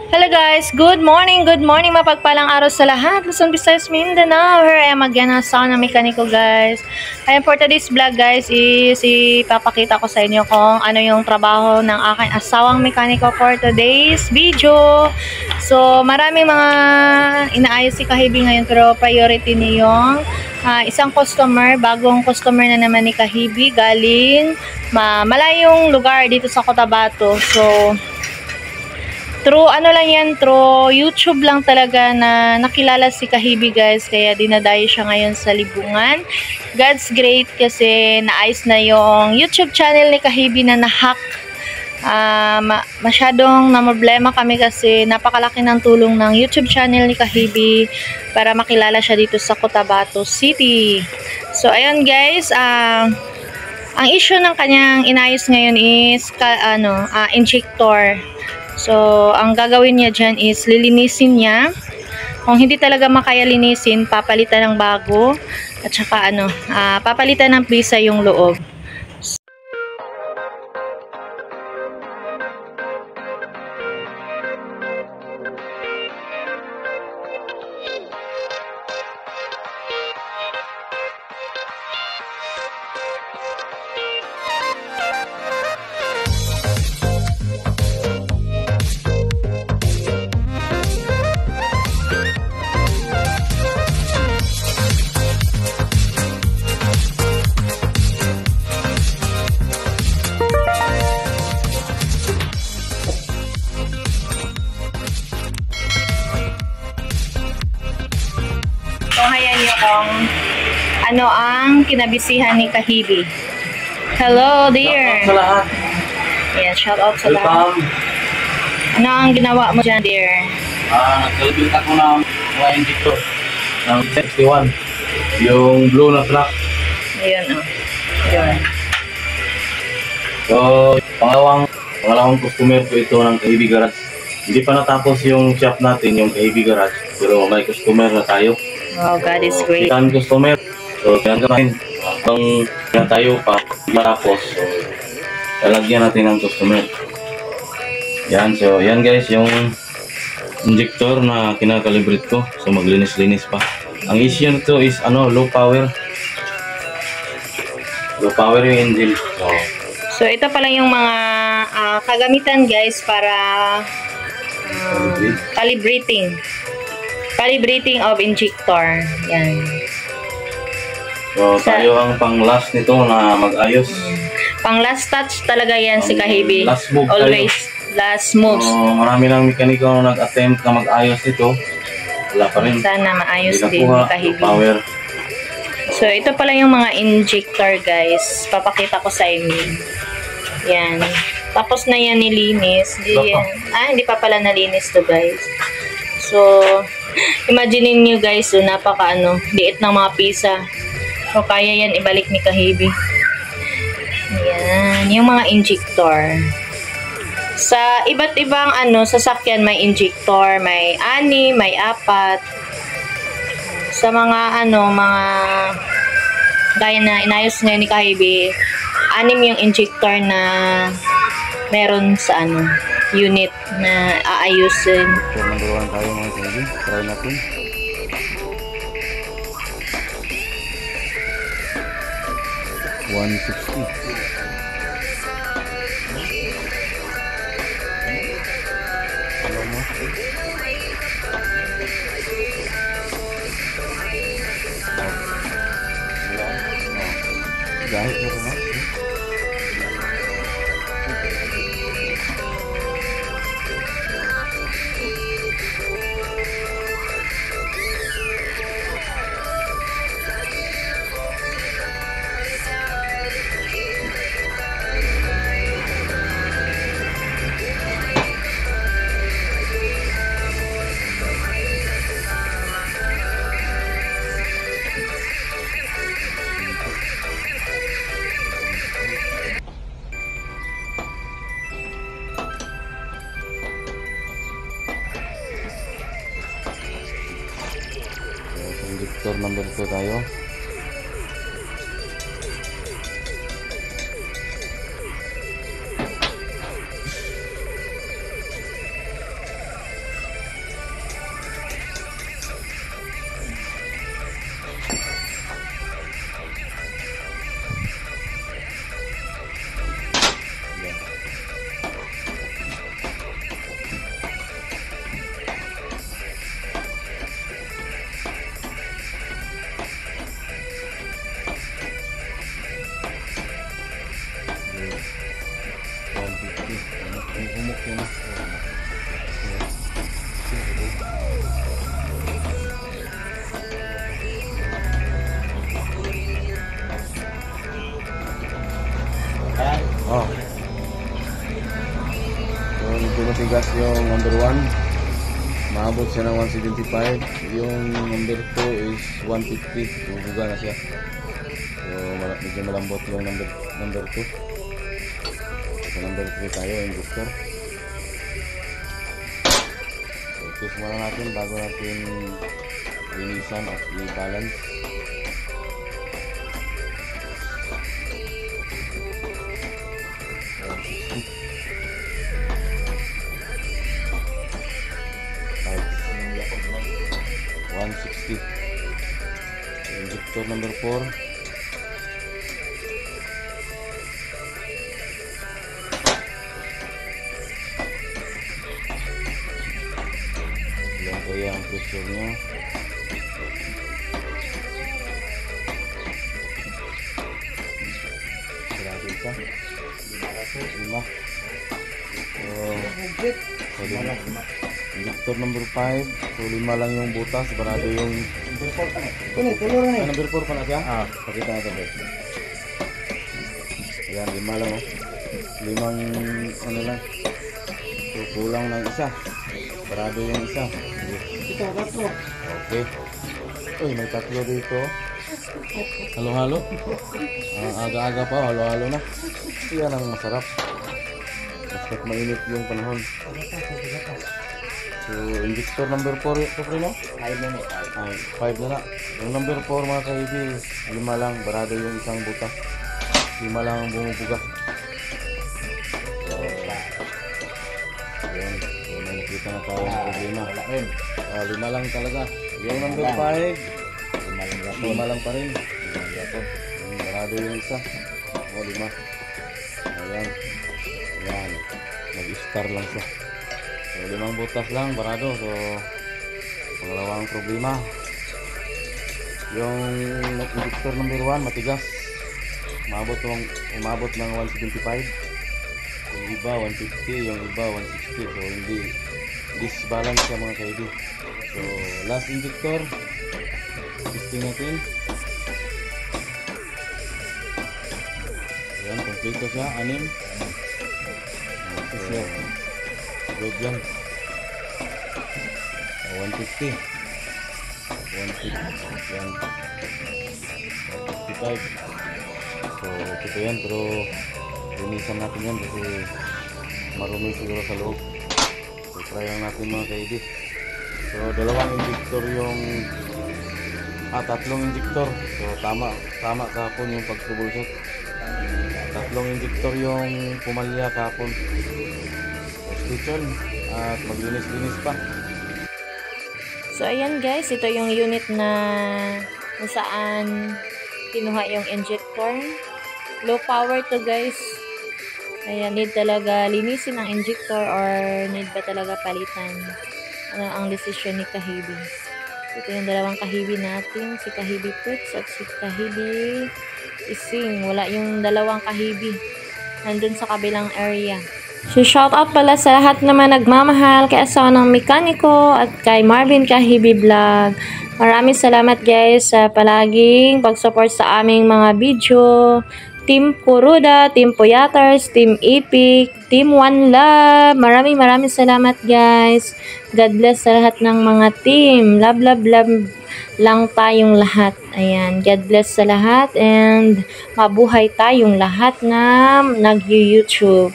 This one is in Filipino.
Hello guys, good morning mapagpalang araw sa lahat. Luzon, Visayas, Mindanao. Here I am again, sa ng mekaniko guys. Ayan, for today's vlog guys is ipapakita ko sa inyo kung ano yung trabaho ng aking asawang mekaniko for today's video. So maraming mga inaayos si Kahibi ngayon, pero priority niyo yung isang customer, bagong customer na naman ni Kahibi galing malayong lugar dito sa Cotabato. So through ano lang yan, through YouTube lang talaga na nakilala si Kahibi guys, kaya dinadayo siya ngayon sa Libungan. God's great kasi naayos na yung YouTube channel ni Kahibi na nahack. Masyadong problema kami kasi napakalaki ng tulong ng YouTube channel ni Kahibi para makilala siya dito sa Cotabato City. So ayun guys, ang issue ng kanyang inayos ngayon is injector. So, ang gagawin niya dyan is lilinisin niya. Kung hindi talaga makaya linisin, papalitan ng bago. At saka papalitan ng pisa yung loob. So, hayan nyo kung ano ang kinabisihan ni Kahibi. Hello, dear. Shout out sa lahat. Yeah, shout out sa lahat. Ano ang ginawa mo dyan, dear? Nagkalibit ako ng mga injector ng 61. Yung blue na truck. Ayun, Ayun. So, pangalawang customer ko ito ng Kahibi Garage. Hindi pa natapos yung shop natin, yung Kahibi Garage. Pero may customer na tayo. Wow, God is great. Ikan customer. So, tinagamin. Habang na tayo pa matapos. So, lalagyan natin ng customer. Yan. So, yan guys, yung injector na kinakalibrate ko. So, maglinis-linis pa. Ang issue nito is low power. Low power yung engine. So, ito pala yung mga kagamitan guys para calibrating of injector. Yan. So, tayo ang pang last nito na mag-ayos. Pang last touch talaga yan si Kahibi. Last move always tayo. Last moves. So, marami ng mekaniko na nag-attempt na mag-ayos nito. Wala pa rin. Sana maayos din ni Kahibi. Power. So, ito pala yung mga injector guys. Papakita ko sa inyo. Yan. Tapos na yan nilinis. Hindi pa pala nalinis to guys. So, imagine niyo guys, liit ng mga pisa. So, kaya yan ibalik ni Kahibi. Yan, yung mga injector. Sa iba't ibang sasakyan may injector, may 6, may 4. Sa mga gaya na inayos ngayon ni Kahibi, 6 yung injector na meron sa unit na aayusin. So, nagawa tayo mga Kahibi. Try natin. $160. Dahil mo na. Injector number 2 tayo. yung number 1. Maabot siya ng 175. Yung number 2 is 150. Bubuga na siya. So medyo malambot yung number 2. Sa number 3 tayo, injector. So test muna natin bago natin linisan at i-balance. Injector number 4. Yan kaya ang pressure niya. Grabe ka. 5. Injector number 5. So 5 lang yung butas. Barado yung number 4 pa na. Number 4 pa na siya? Pakita natin guys. Ayan, 5 lang 5 ano lang. So kulang ng isa. Barado yung isa. Okay. Uy, may 3 dito. Halo-halo. Aga-aga pa, halo-halo na. Yan ang masarap. Basta't mainit yung panahon. So, injector number 4 ito pre no? 5 na na. 5 na na. Yung number 4 mga kaibi, 5 lang. Barado yung isang butas. 5 lang ang bumubuga. So, ayan. So, nakikita na tayo ang problema. 5 lang talaga. Yung number 5, 5 lang pa rin. Barado yung isa. O, 5. Ayan. Ayan. Nag-star lang siya. So, 5 butas lang, barado. So, pangalawang problema. Yung injector number 1, matigas. Umabot ng 175. Yung iba, 150. Yung iba, 160. So, hindi disbalance siya mga kaibigan. So, last injector. Testing natin. Ayan, complete siya. 6. Siya. Good yan. 150. 155. So, ito yan. Pero, linisan natin yan kasi marumi siguro sa loob. So, try lang natin mga kaibig. So, 2 injector yung 3 injector. So, tama kahapon yung pag-troubleshoot. 3 injector yung pumalya kahapon. Station at maglinis-linis pa. So ayan guys, ito yung unit na kung saan kinuha yung injector. Low power to guys. Ayan, need talaga linisin ang injector or need ba talaga palitan? Ano ang decision ni Kahibi? Ito yung 2 Kahibi natin, si Kahibi Puts at si Kahibi Ising. Wala yung 2 Kahibi nandun sa kabilang area. So, shout out pala sa lahat naman nagmamahal kay asawa ng mekaniko at kay Marvin Kahibi Vlog. Maraming salamat guys sa palaging pag-support sa aming mga video. Team Kuruda, Team Puyaters, Team Epic, Team One Love. Maraming salamat guys. God bless sa lahat ng mga team. Love lang tayong lahat. Ayan, God bless sa lahat and mabuhay tayong lahat na nag-YouTube.